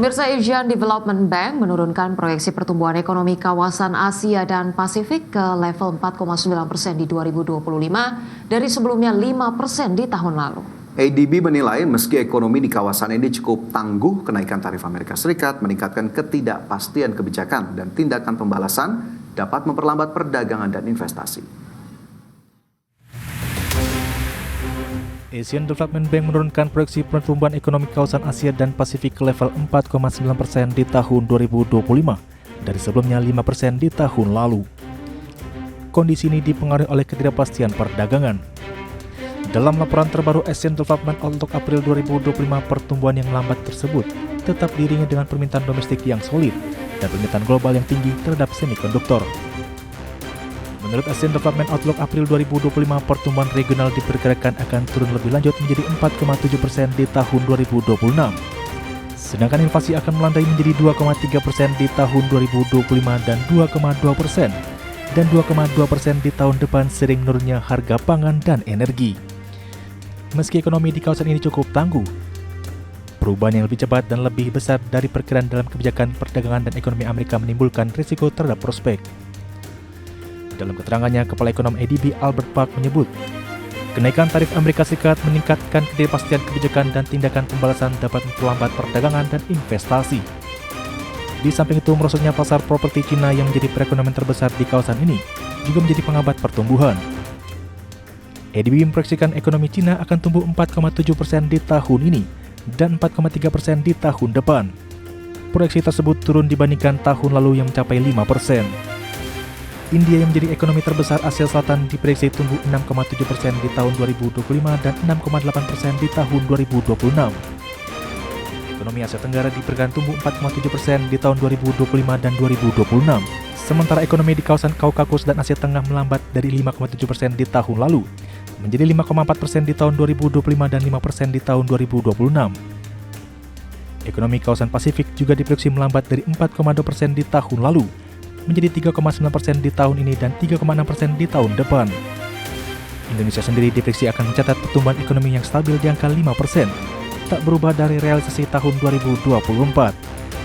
Pemirsa, Asian Development Bank menurunkan proyeksi pertumbuhan ekonomi kawasan Asia dan Pasifik ke level 4,9% di 2025 dari sebelumnya 5% di tahun lalu. ADB menilai meski ekonomi di kawasan ini cukup tangguh, kenaikan tarif Amerika Serikat meningkatkan ketidakpastian kebijakan dan tindakan pembalasan dapat memperlambat perdagangan dan investasi. Asian Development Bank menurunkan proyeksi pertumbuhan ekonomi kawasan Asia dan Pasifik ke level 4,9% di tahun 2025 dari sebelumnya 5% di tahun lalu. Kondisi ini dipengaruhi oleh ketidakpastian perdagangan. Dalam laporan terbaru Asian Development Outlook April 2025, pertumbuhan yang lambat tersebut tetap diiringi dengan permintaan domestik yang solid dan permintaan global yang tinggi terhadap semikonduktor. Menurut Asian Development Outlook April 2025, pertumbuhan regional diperkirakan akan turun lebih lanjut menjadi 4,7% di tahun 2026. Sedangkan inflasi akan melandai menjadi 2,3% di tahun 2025 dan 2,2% dan 2,2% di tahun depan seiring menurunnya harga pangan dan energi. Meski ekonomi di kawasan ini cukup tangguh, perubahan yang lebih cepat dan lebih besar dari perkiraan dalam kebijakan perdagangan dan ekonomi Amerika menimbulkan risiko terhadap prospek. Dalam keterangannya, Kepala Ekonom ADB Albert Park menyebut, kenaikan tarif Amerika Serikat meningkatkan ketidakpastian kebijakan dan tindakan pembalasan dapat memperlambat perdagangan dan investasi. Di samping itu, merosotnya pasar properti Cina yang menjadi perekonomian terbesar di kawasan ini juga menjadi penghambat pertumbuhan. ADB memproyeksikan ekonomi Cina akan tumbuh 4,7% di tahun ini dan 4,3% di tahun depan. Proyeksi tersebut turun dibandingkan tahun lalu yang mencapai 5%. India yang menjadi ekonomi terbesar Asia Selatan diprediksi tumbuh 6,7% di tahun 2025 dan 6,8% di tahun 2026. Ekonomi Asia Tenggara diperkirakan tumbuh 4,7% di tahun 2025 dan 2026. Sementara ekonomi di kawasan Kaukasus dan Asia Tengah melambat dari 5,7% di tahun lalu menjadi 5,4% di tahun 2025 dan 5% di tahun 2026. Ekonomi kawasan Pasifik juga diprediksi melambat dari 4,2% di tahun lalu menjadi 3,9% di tahun ini dan 3,6% di tahun depan. Indonesia sendiri diprediksi akan mencatat pertumbuhan ekonomi yang stabil di angka 5%, tak berubah dari realisasi tahun 2024.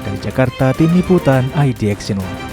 Dari Jakarta, Tim Liputan IDX Channel.